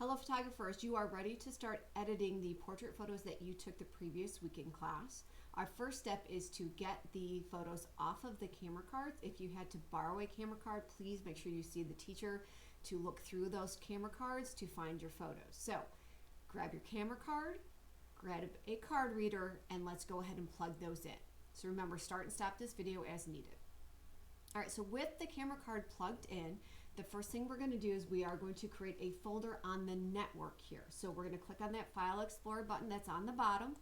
Hello photographers, you are ready to start editing the portrait photos that you took the previous week in class. Our first step is to get the photos off of the camera cards. If you had to borrow a camera card, please make sure you see the teacher to look through those camera cards to find your photos. So grab your camera card, grab a card reader, and let's go ahead and plug those in. So remember, start and stop this video as needed. All right, so with the camera card plugged in, the first thing we're going to do is we are going to create a folder on the network here. So we're going to click on that File Explorer button that's on the bottom.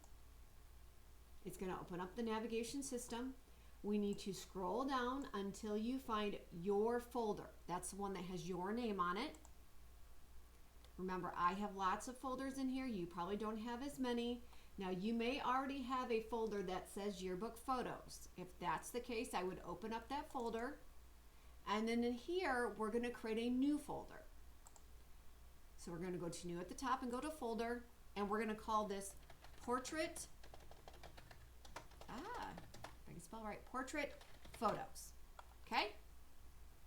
It's going to open up the navigation system. We need to scroll down until you find your folder. That's the one that has your name on it. Remember, I have lots of folders in here. You probably don't have as many. Now, you may already have a folder that says Yearbook Photos. If that's the case, I would open up that folder. And then in here, we're going to create a new folder. So we're going to go to New at the top and go to Folder. And we're going to call this Portrait, if I can spell right, Portrait Photos. Okay?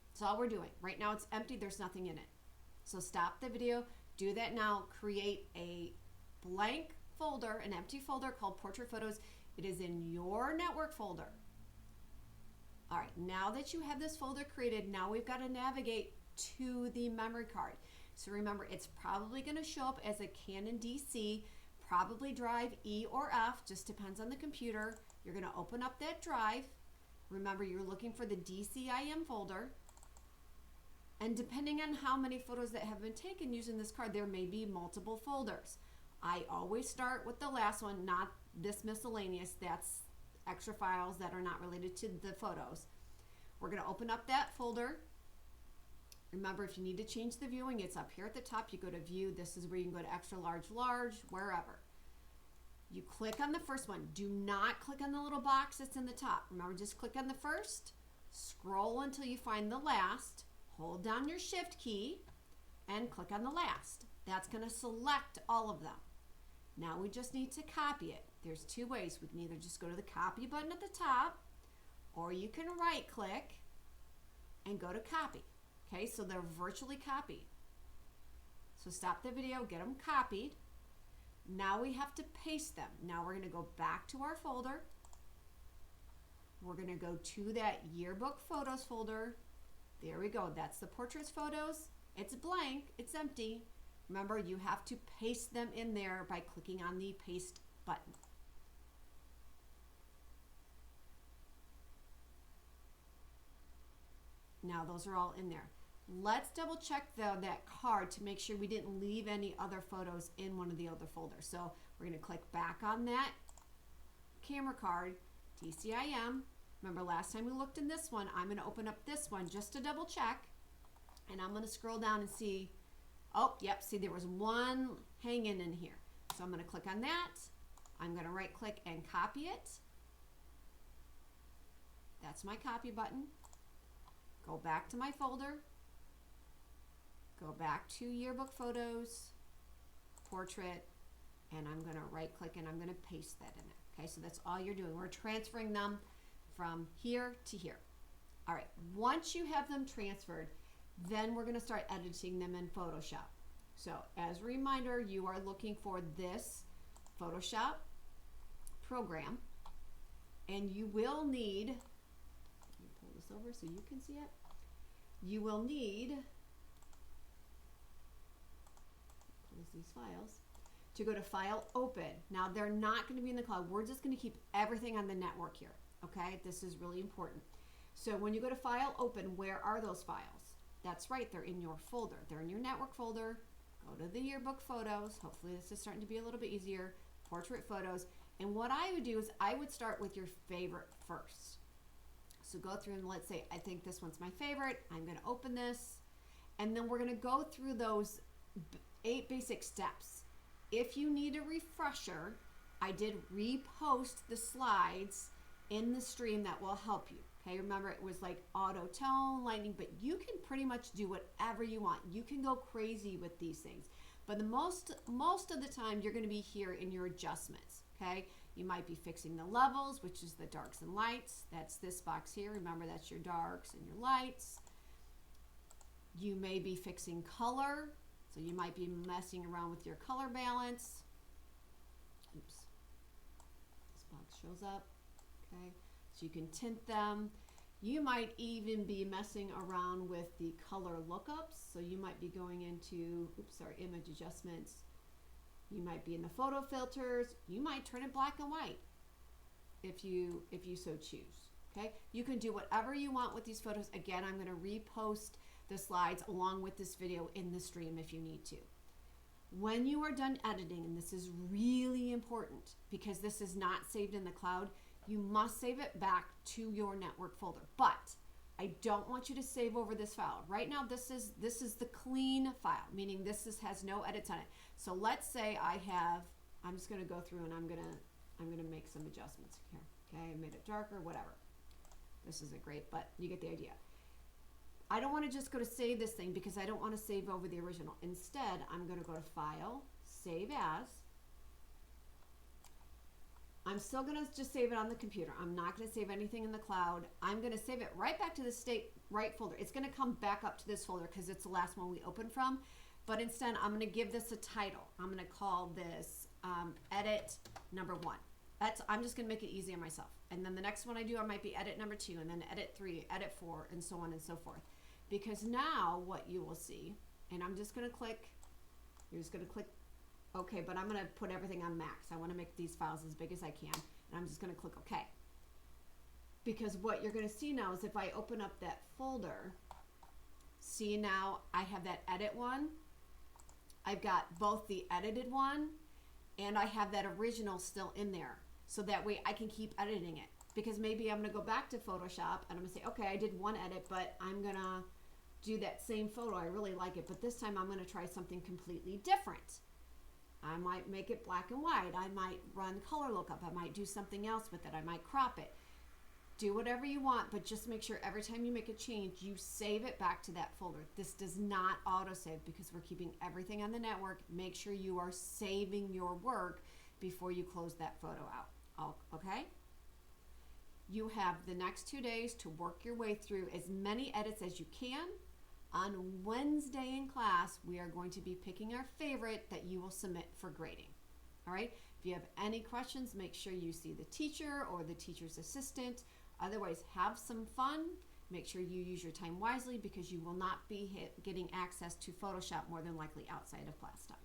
That's all we're doing. Right now it's empty. There's nothing in it. So stop the video. Do that now. Create a blank folder, an empty folder called Portrait Photos. It is in your network folder. All right, now that you have this folder created, now we've got to navigate to the memory card. So remember, it's probably going to show up as a Canon DC, probably drive E or F, just depends on the computer. You're going to open up that drive. Remember, you're looking for the DCIM folder. And depending on how many photos that have been taken using this card, there may be multiple folders. I always start with the last one, not this miscellaneous. That's extra files that are not related to the photos. We're going to open up that folder. Remember, if you need to change the viewing, it's up here at the top. You go to View. This is where you can go to Extra Large, Large, wherever. You click on the first one. Do not click on the little box that's in the top. Remember, just click on the first, scroll until you find the last, hold down your Shift key, and click on the last. That's going to select all of them. Now we just need to copy it. There's two ways. We can either just go to the copy button at the top, or you can right click and go to copy. Okay, so they're virtually copied. So stop the video, get them copied. Now we have to paste them. Now we're going to go back to our folder. We're going to go to that Yearbook Photos folder. There we go. That's the portraits photos. It's blank, it's empty. Remember, you have to paste them in there by clicking on the paste button. Now those are all in there. Let's double check though that card to make sure we didn't leave any other photos in one of the other folders. So we're going to click back on that camera card, DCIM. Remember last time we looked in this one, I'm going to open up this one just to double check. And I'm going to scroll down and see, oh, yep, see there was one hanging in here. So I'm going to click on that. I'm going to right click and copy it. That's my copy button. Go back to my folder. Go back to Yearbook Photos, Portrait, and I'm going to right click and I'm going to paste that in there. Okay, so that's all you're doing. We're transferring them from here to here. All right, once you have them transferred, then we're going to start editing them in Photoshop. So as a reminder, you are looking for this Photoshop program, and you will need, let me pull this over so you can see it. You will need, close these files, to go to File, Open. Now they're not going to be in the cloud. We're just going to keep everything on the network here. Okay, this is really important. So when you go to File, Open, where are those files? That's right, they're in your folder. They're in your network folder. Go to the Yearbook Photos. Hopefully this is starting to be a little bit easier. Portrait Photos. And what I would do is I would start with your favorite first. So go through and let's say I think this one's my favorite. I'm going to open this. And then we're going to go through those 8 basic steps. If you need a refresher, I did repost the slides in the stream that will help you. Okay, remember it was like auto tone, lighting, but you can pretty much do whatever you want. You can go crazy with these things. But the most of the time you're going to be here in your adjustments. Okay, you might be fixing the levels, which is the darks and lights. That's this box here. Remember, that's your darks and your lights. You may be fixing color. So you might be messing around with your color balance. Oops. This box shows up. Okay. So you can tint them. You might even be messing around with the color lookups. So you might be going into, image adjustments. You might be in the photo filters. You might turn it black and white if you so choose. Okay. You can do whatever you want with these photos. Again, I'm going to repost the slides along with this video in the stream if you need to. When you are done editing, and this is really important because this is not saved in the cloud, you must save it back to your network folder. But I don't want you to save over this file. Right now, this is the clean file, meaning has no edits on it. So let's say I'm just going to go through and I'm going to make some adjustments here. Okay, I made it darker, whatever. This isn't great, but you get the idea. I don't want to just go to save this thing because I don't want to save over the original. Instead, I'm going to go to File, Save As. I'm still going to just save it on the computer. I'm not going to save anything in the cloud. I'm going to save it right back to the state right folder. It's going to come back up to this folder because it's the last one we opened from. But instead, I'm going to give this a title. I'm going to call this Edit Number 1. I'm just going to make it easy on myself. And then the next one I do, I might be Edit Number 2, and then Edit 3, Edit 4, and so on and so forth. Because now what you will see, and I'm just going to click, you're just going to click OK, but I'm going to put everything on max. I want to make these files as big as I can, and I'm just going to click OK. Because what you're going to see now is if I open up that folder, see now I have that edit one. I've got both the edited one and I have that original still in there. So that way I can keep editing it. Because maybe I'm going to go back to Photoshop and I'm going to say, okay, I did one edit, but I'm going to do that same photo. I really like it, but this time I'm going to try something completely different. I might make it black and white. I might run color lookup. I might do something else with it. I might crop it. Do whatever you want, but just make sure every time you make a change, you save it back to that folder. This does not autosave because we're keeping everything on the network. Make sure you are saving your work before you close that photo out. Okay? You have the next 2 days to work your way through as many edits as you can. On Wednesday in class, we are going to be picking our favorite that you will submit for grading. All right? If you have any questions, make sure you see the teacher or the teacher's assistant. Otherwise, have some fun. Make sure you use your time wisely because you will not be getting access to Photoshop more than likely outside of class time.